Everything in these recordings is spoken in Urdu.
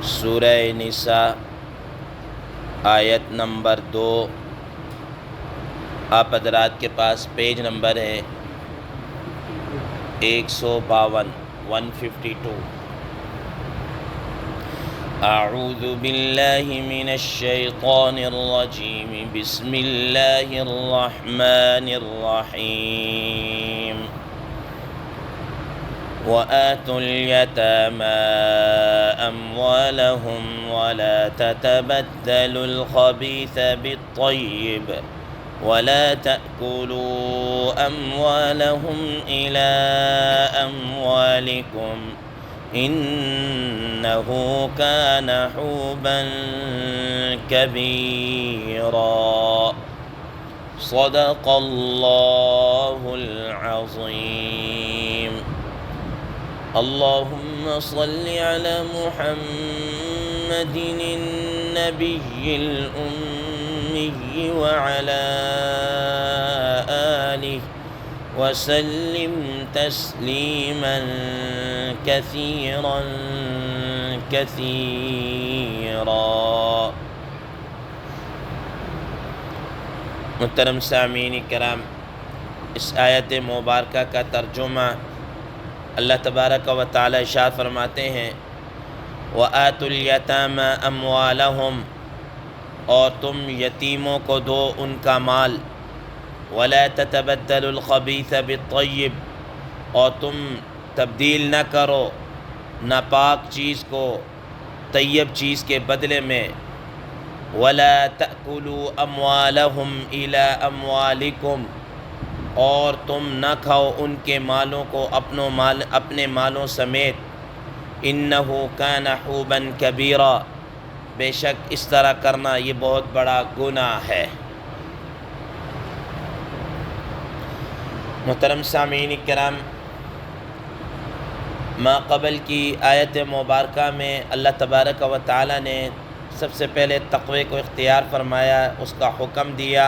سورہ نساء آیت نمبر 2۔ آپ حضرات کے پاس پیج نمبر ہے 152 152۔ اعوذ باللہ من الشیطان الرجیم، بسم اللہ الرحمن الرحیم۔ وآتوا اليتامى أموالهم ولا تتبدلوا الخبيث بالطيب ولا تأكلوا أموالهم إلى أموالكم إنه كان حوبا كبيرا۔ صدق الله العظيم۔ اللهم صل على محمد النبي الأمي وعلى آله وسلم تسليما كثيرا كثيرا۔ محترم سامعین کرام، اس آیت مبارکہ کا ترجمہ اللہ تبارک و تعالی ارشاد فرماتے ہیں، وَآتُوا الْيَتَامَى أَمْوَالَهُمْ، اور تم یتیموں کو دو ان کا مال، وَلَا تَتَبَدَّلُوا الْخَبِيثَ بِالطَّيِّبِ، اور تم تبدیل نہ کرو ناپاک چیز کو طیب چیز کے بدلے میں، وَلَا تَأْكُلُوا أَمْوَالَهُمْ إِلَىٰ أَمْوَالِكُمْ، اور تم نہ کھاؤ ان کے مالوں کو اپنے مالوں سمیت، انہ کان حوبا کبیرا، بے شک اس طرح کرنا یہ بہت بڑا گناہ ہے۔ محترم سامعین کرام، ما قبل کی آیت مبارکہ میں اللہ تبارک و تعالی نے سب سے پہلے تقوی کو اختیار فرمایا، اس کا حکم دیا،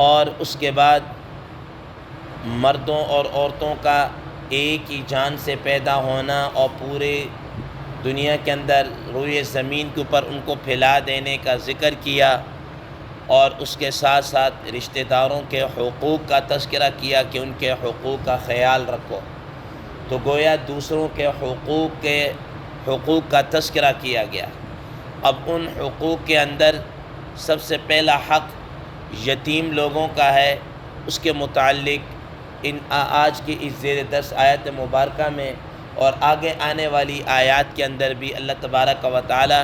اور اس کے بعد مردوں اور عورتوں کا ایک ہی جان سے پیدا ہونا اور پورے دنیا کے اندر روئے زمین کے اوپر ان کو پھیلا دینے کا ذکر کیا، اور اس کے ساتھ ساتھ رشتہ داروں کے حقوق کا تذکرہ کیا کہ ان کے حقوق کا خیال رکھو۔ تو گویا دوسروں کے حقوق کا تذکرہ کیا گیا۔ اب ان حقوق کے اندر سب سے پہلا حق یتیم لوگوں کا ہے، اس کے متعلق آج کی اس زیر درس آیت مبارکہ میں اور آگے آنے والی آیات کے اندر بھی اللہ تبارک و تعالی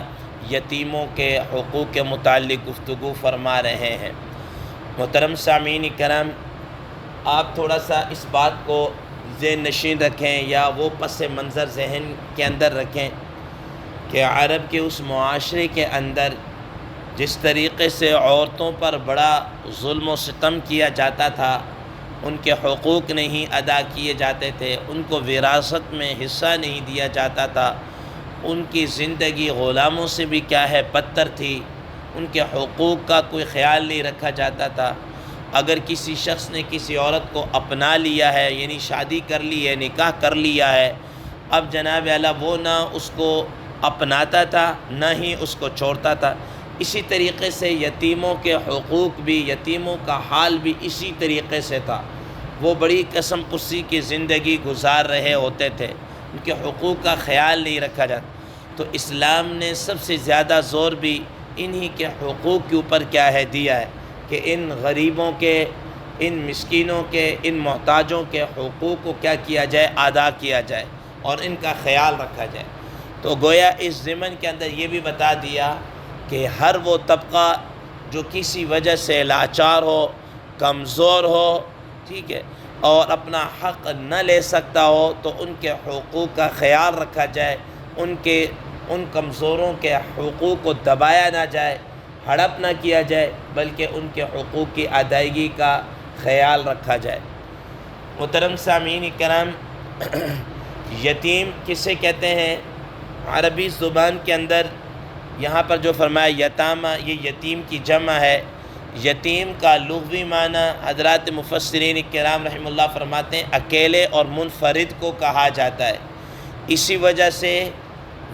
یتیموں کے حقوق کے متعلق گفتگو فرما رہے ہیں۔ محترم سامعین کرام، آپ تھوڑا سا اس بات کو ذہن نشین رکھیں یا وہ پس منظر ذہن کے اندر رکھیں کہ عرب کے اس معاشرے کے اندر جس طریقے سے عورتوں پر بڑا ظلم و ستم کیا جاتا تھا، ان کے حقوق نہیں ادا کیے جاتے تھے، ان کو وراثت میں حصہ نہیں دیا جاتا تھا، ان کی زندگی غلاموں سے بھی کیا ہے بدتر تھی، ان کے حقوق کا کوئی خیال نہیں رکھا جاتا تھا۔ اگر کسی شخص نے کسی عورت کو اپنا لیا ہے، یعنی شادی کر لی ہے، نکاح کر لیا ہے، اب جناب اعلیٰ وہ نہ اس کو اپناتا تھا نہ ہی اس کو چھوڑتا تھا۔ اسی طریقے سے یتیموں کے حقوق بھی، یتیموں کا حال بھی اسی طریقے سے تھا۔ وہ بڑی قسم پرسی کی زندگی گزار رہے ہوتے تھے، ان کے حقوق کا خیال نہیں رکھا جاتا۔ تو اسلام نے سب سے زیادہ زور بھی انہی کے حقوق کے اوپر کیا ہے دیا ہے کہ ان غریبوں کے، ان مسکینوں کے، ان محتاجوں کے حقوق کو کیا کیا جائے، ادا کیا جائے اور ان کا خیال رکھا جائے۔ تو گویا اس ضمن کے اندر یہ بھی بتا دیا کہ ہر وہ طبقہ جو کسی وجہ سے لاچار ہو، کمزور ہو، ٹھیک ہے، اور اپنا حق نہ لے سکتا ہو، تو ان کے حقوق کا خیال رکھا جائے، ان کمزوروں کے حقوق کو دبایا نہ جائے، ہڑپ نہ کیا جائے، بلکہ ان کے حقوق کی ادائیگی کا خیال رکھا جائے۔ محترم سامعین کرام، یتیم کسے کہتے ہیں؟ عربی زبان کے اندر یہاں پر جو فرمایا یتامہ، یہ یتیم کی جمع ہے۔ یتیم کا لغوی معنی حضرات مفسرین کرام رحمہ اللہ فرماتے ہیں اکیلے اور منفرد کو کہا جاتا ہے۔ اسی وجہ سے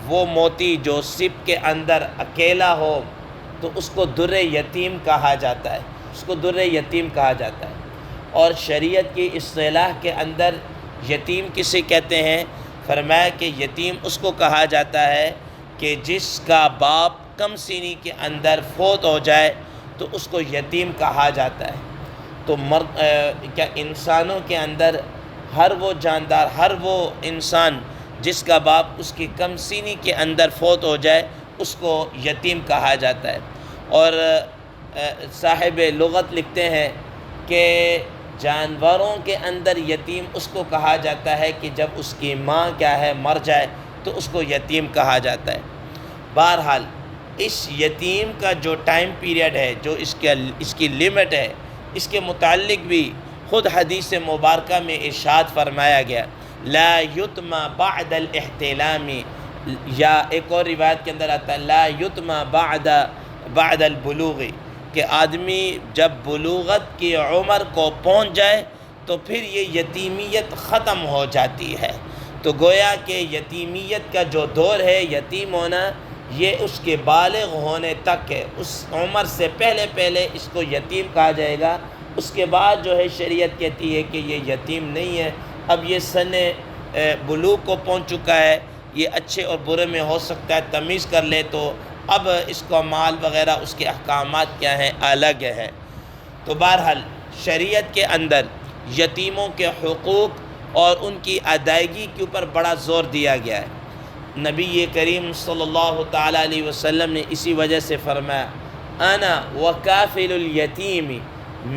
وہ موتی جو سپ کے اندر اکیلا ہو تو اس کو در یتیم کہا جاتا ہے، اس کو در یتیم کہا جاتا ہے۔ اور شریعت کی اصطلاح کے اندر یتیم کسے کہتے ہیں؟ فرمایا کہ یتیم اس کو کہا جاتا ہے کہ جس کا باپ کم سینی کے اندر فوت ہو جائے تو اس کو یتیم کہا جاتا ہے۔ تو کیا انسانوں کے اندر ہر وہ جاندار، ہر وہ انسان جس کا باپ اس کی کم سینی کے اندر فوت ہو جائے اس کو یتیم کہا جاتا ہے۔ اور صاحب لغت لکھتے ہیں کہ جانوروں کے اندر یتیم اس کو کہا جاتا ہے کہ جب اس کی ماں کیا ہے مر جائے تو اس کو یتیم کہا جاتا ہے۔ بہرحال اس یتیم کا جو ٹائم پیریڈ ہے، جو اس کی لیمٹ ہے، اس کے متعلق بھی خود حدیث مبارکہ میں ارشاد فرمایا گیا، لا یتما بعد الاحتلام، یا ایک اور روایت کے اندر آتا ہے لا یتما بعد البلوغ، کہ آدمی جب بلوغت کی عمر کو پہنچ جائے تو پھر یہ یتیمیت ختم ہو جاتی ہے۔ تو گویا کہ یتیمیت کا جو دور ہے، یتیم ہونا، یہ اس کے بالغ ہونے تک ہے۔ اس عمر سے پہلے اس کو یتیم کہا جائے گا۔ اس کے بعد جو ہے شریعت کہتی ہے کہ یہ یتیم نہیں ہے، اب یہ سن بلوغ کو پہنچ چکا ہے، یہ اچھے اور برے میں ہو سکتا ہے تمیز کر لے، تو اب اس کو مال وغیرہ اس کے احکامات کیا ہیں، الگ ہے۔ تو بہرحال شریعت کے اندر یتیموں کے حقوق اور ان کی ادائیگی کے اوپر بڑا زور دیا گیا ہے۔ نبی کریم صلی اللہ تعالیٰ علیہ وسلم نے اسی وجہ سے فرمایا، انا وکافل الیتیم،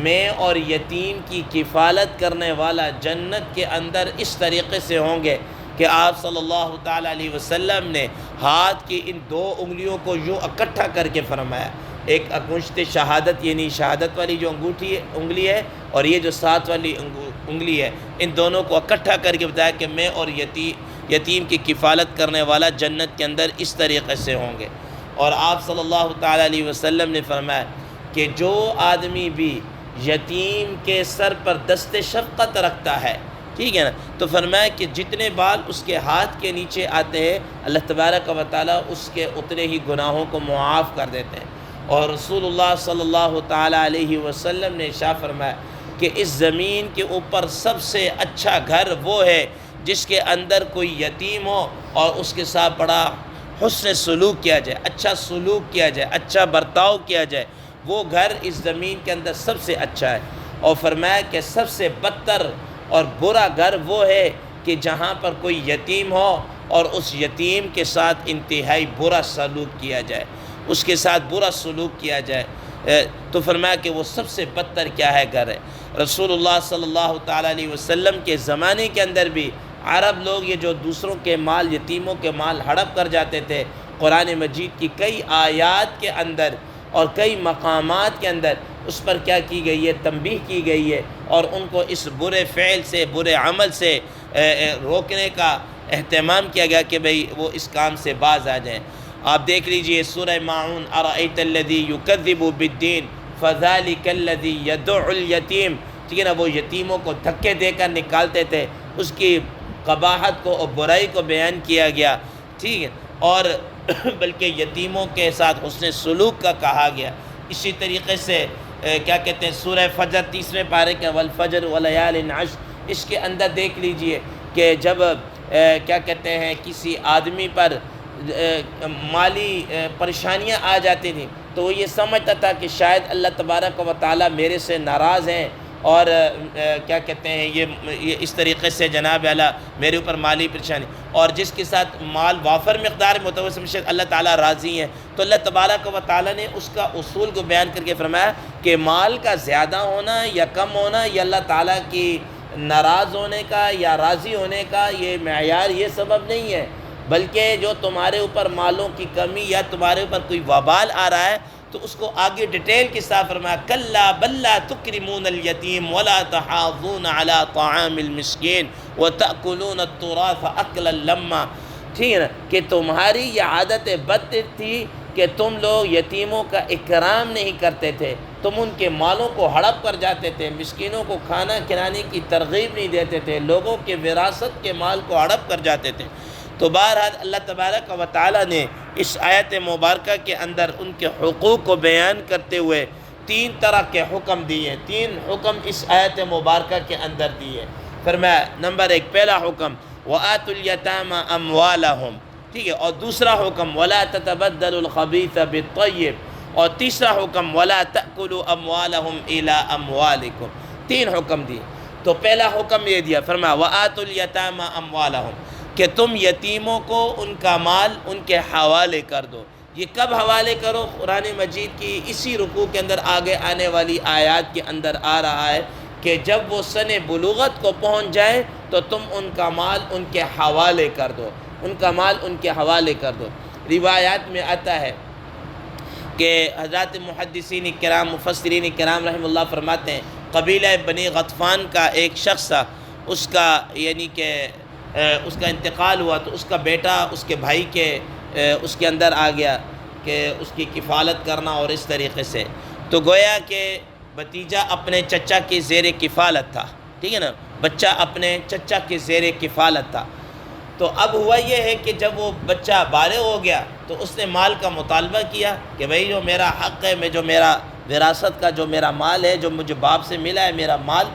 میں اور یتیم کی کفالت کرنے والا جنت کے اندر اس طریقے سے ہوں گے کہ آپ صلی اللہ تعالیٰ علیہ وسلم نے ہاتھ کی ان دو انگلیوں کو یوں اکٹھا کر کے فرمایا، ایک انگشت شہادت یعنی شہادت والی جو انگلی ہے اور یہ جو ساتھ والی انگلی ہے، ان دونوں کو اکٹھا کر کے بتایا کہ میں اور یتیم کی کفالت کرنے والا جنت کے اندر اس طریقے سے ہوں گے۔ اور آپ صلی اللہ تعالیٰ علیہ وسلم نے فرمایا کہ جو آدمی بھی یتیم کے سر پر دست شفقت رکھتا ہے، ٹھیک ہے نا، تو فرمایا کہ جتنے بال اس کے ہاتھ کے نیچے آتے ہیں اللہ تبارک و تعالیٰ اس کے اتنے ہی گناہوں کو معاف کر دیتے ہیں۔ اور رسول اللہ صلی اللہ تعالیٰ علیہ وسلم نے ارشاد فرمایا کہ اس زمین کے اوپر سب سے اچھا گھر وہ ہے جس کے اندر کوئی یتیم ہو اور اس کے ساتھ بڑا حسن سلوک کیا جائے، اچھا سلوک کیا جائے، اچھا برتاؤ کیا جائے، وہ گھر اس زمین کے اندر سب سے اچھا ہے۔ اور فرمایا کہ سب سے بدتر اور برا گھر وہ ہے کہ جہاں پر کوئی یتیم ہو اور اس یتیم کے ساتھ انتہائی برا سلوک کیا جائے، اس کے ساتھ برا سلوک کیا جائے، تو فرمایا کہ وہ سب سے بدتر کیا ہے گھر ہے۔ رسول اللہ صلی اللہ تعالیٰ علیہ وسلم کے زمانے کے اندر بھی عرب لوگ یہ جو دوسروں کے مال، یتیموں کے مال ہڑپ کر جاتے تھے، قرآن مجید کی کئی آیات کے اندر اور کئی مقامات کے اندر اس پر کیا کی گئی ہے، تنبیہ کی گئی ہے، اور ان کو اس برے فعل سے، برے عمل سے روکنے کا اہتمام کیا گیا کہ بھئی وہ اس کام سے باز آ جائیں۔ آپ دیکھ لیجئے سورہ ماعون، ارأیت الذی یکذب بالدین فذلک الذی یدع الیتیم، ٹھیک ہے نا، وہ یتیموں کو دھکے دے کر نکالتے تھے، اس کی قباحت کو اور برائی کو بیان کیا گیا، ٹھیک ہے، اور بلکہ یتیموں کے ساتھ حسن سلوک کا کہا گیا۔ اسی طریقے سے کیا کہتے ہیں سورہ فجر 30ویں پارے کے والفجر ولیال عشر، اس کے اندر دیکھ لیجئے کہ جب کیا کہتے ہیں کسی آدمی پر مالی پریشانیاں آ جاتی تھیں تو وہ یہ سمجھتا تھا کہ شاید اللہ تبارک و تعالیٰ میرے سے ناراض ہیں، اور کیا کہتے ہیں یہ اس طریقے سے جناب اعلیٰ میرے اوپر مالی پریشانی، اور جس کے ساتھ مال وافر مقدار میں ہوتا ہے وہ سمجھے اللہ تعالیٰ راضی ہیں۔ تو اللہ تبارک و تعالیٰ نے اس کا اصول کو بیان کر کے فرمایا کہ مال کا زیادہ ہونا یا کم ہونا یہ اللہ تعالیٰ کی ناراض ہونے کا یا راضی ہونے کا یہ معیار، یہ سبب نہیں ہے، بلکہ جو تمہارے اوپر مالوں کی کمی یا تمہارے اوپر کوئی وبال آ رہا ہے تو اس کو آگے ڈیٹیل کے ساتھ فرمایا، کلا بل لا تکرمون الیتیم ولا تحاضون علی طعام المسکین وتأکلون التراث اکلا لما، ٹھیک ہے نا، کہ تمہاری یہ عادت بد تھی کہ تم لوگ یتیموں کا اکرام نہیں کرتے تھے، تم ان کے مالوں کو ہڑپ کر جاتے تھے، مسکینوں کو کھانا کھلانے کی ترغیب نہیں دیتے تھے، لوگوں کے وراثت کے مال کو ہڑپ کر جاتے تھے۔ تو بہرحال اللہ تبارک و تعالیٰ نے اس آیت مبارکہ کے اندر ان کے حقوق کو بیان کرتے ہوئے 3 طرح کے حکم دیے، 3 حکم اس آیت مبارکہ کے اندر دیے۔ فرمایا نمبر 1 پہلا حکم وَآتُوا الْيَتَامَى أَمْوَالَهُمْ، ٹھیک ہے، اور دوسرا حکم وَلَا تَتَبَدَّلُوا الْخَبِيثَ بِالطَّيِّبِ، اور تیسرا حکم وَلَا تَأْكُلُوا أَمْوَالَهُمْ إِلَىٰ أَمْوَالِكُمْ، 3 حکم دیے۔ تو پہلا حکم یہ دیا، فرمایا وَآتُوا الْيَتَامَى أَمْوَالَهُمْ، کہ تم یتیموں کو ان کا مال ان کے حوالے کر دو۔ یہ کب حوالے کرو؟ قرآن مجید کی اسی رکوع کے اندر آگے آنے والی آیات کے اندر آ رہا ہے کہ جب وہ سن بلوغت کو پہنچ جائے تو تم ان کا مال ان کے حوالے کر دو، ان کا مال ان کے حوالے کر دو۔ روایات میں آتا ہے کہ حضرات محدثین کرام مفسرین کرام رحم اللہ فرماتے ہیں قبیلہ بنی غطفان کا ایک شخص تھا، اس کا یعنی کہ اس کا انتقال ہوا تو اس کا بیٹا اس کے بھائی کے اس کے اندر آ گیا کہ اس کی کفالت کرنا، اور اس طریقے سے تو گویا کہ بھتیجا اپنے چچا کی زیر کفالت تھا، ٹھیک ہے نا، بچہ اپنے چچا کی زیر کفالت تھا۔ تو اب ہوا یہ ہے کہ جب وہ بچہ بالغ ہو گیا تو اس نے مال کا مطالبہ کیا کہ بھئی جو میرا حق ہے، جو میرا وراثت کا جو میرا مال ہے، جو مجھے باپ سے ملا ہے میرا مال،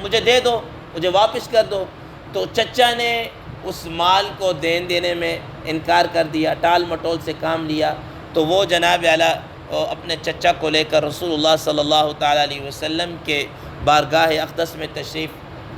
مجھے دے دو، مجھے واپس کر دو۔ تو چچا نے اس مال کو دینے میں انکار کر دیا، ٹال مٹول سے کام لیا۔ تو وہ جناب اعلیٰ اپنے چچا کو لے کر رسول اللہ صلی اللہ تعالیٰ علیہ وسلم کے بارگاہ اقدس میں تشریف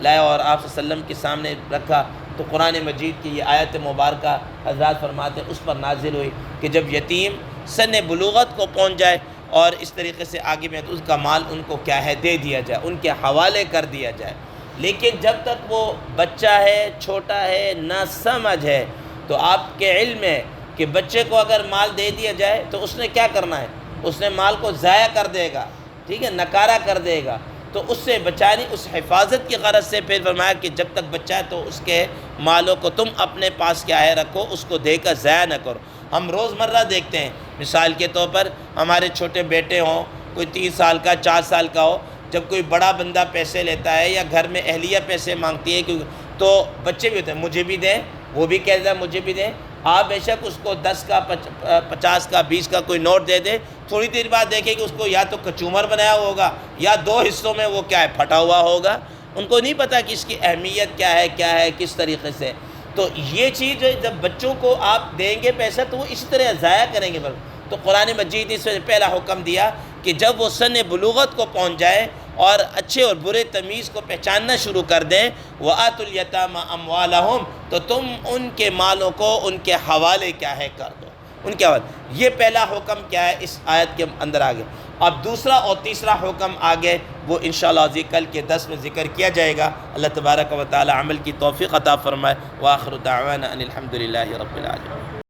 لایا اور آپ صلی اللہ علیہ وسلم کے سامنے رکھا۔ تو قرآن مجید کی یہ آیت مبارکہ حضرات فرماتے ہیں اس پر نازل ہوئی کہ جب یتیم سن بلوغت کو پہنچ جائے اور اس طریقے سے آگے میں تو اس کا مال ان کو کیا ہے دے دیا جائے، ان کے حوالے کر دیا جائے۔ لیکن جب تک وہ بچہ ہے، چھوٹا ہے، نہ سمجھ ہے، تو آپ کے علم ہے کہ بچے کو اگر مال دے دیا جائے تو اس نے کیا کرنا ہے؟ اس نے مال کو ضائع کر دے گا، ٹھیک ہے، نکارہ کر دے گا۔ تو اس سے بچانی، اس حفاظت کی غرض سے پھر فرمایا کہ جب تک بچہ ہے تو اس کے مالوں کو تم اپنے پاس کیا ہے رکھو، اس کو دے کر ضائع نہ کرو۔ ہم روزمرہ دیکھتے ہیں، مثال کے طور پر ہمارے چھوٹے بیٹے ہوں، کوئی 3 سال کا 4 سال کا ہو، جب کوئی بڑا بندہ پیسے لیتا ہے یا گھر میں اہلیہ پیسے مانگتی ہے تو بچے بھی ہوتے ہیں مجھے بھی دیں، وہ بھی کہتا ہے مجھے بھی دیں۔ آپ بے شک اس کو 10 کا 50 کا 20 کا کوئی نوٹ دے دیں، تھوڑی دیر بعد دیکھیں کہ اس کو یا تو کچومر بنایا ہوگا یا 2 حصوں میں وہ کیا ہے پھٹا ہوا ہوگا۔ ان کو نہیں پتہ کہ اس کی اہمیت کیا ہے کس طریقے سے۔ تو یہ چیز جب بچوں کو آپ دیں گے پیسہ تو وہ اسی طرح ضائع کریں گے۔ تو قرآن مجید نے اس میں پہلا حکم دیا کہ جب وہ سن بلوغت کو پہنچ جائے اور اچھے اور برے تمیز کو پہچاننا شروع کر دیں، وَآتُوا الْيَتَامَى أَمْوَالَهُمْ، تو تم ان کے مالوں کو ان کے حوالے کیا ہے کر دو، ان کے حوالے۔ یہ پہلا حکم کیا ہے اس آیت کے اندر آگے۔ اب دوسرا اور تیسرا حکم آگے وہ انشاءاللہ کل کے 10 میں ذکر کیا جائے گا۔ اللہ تبارک و تعالی عمل کی توفیق عطا فرمائے۔ وآخر دعوانا ان الحمد للہ رب العالمین۔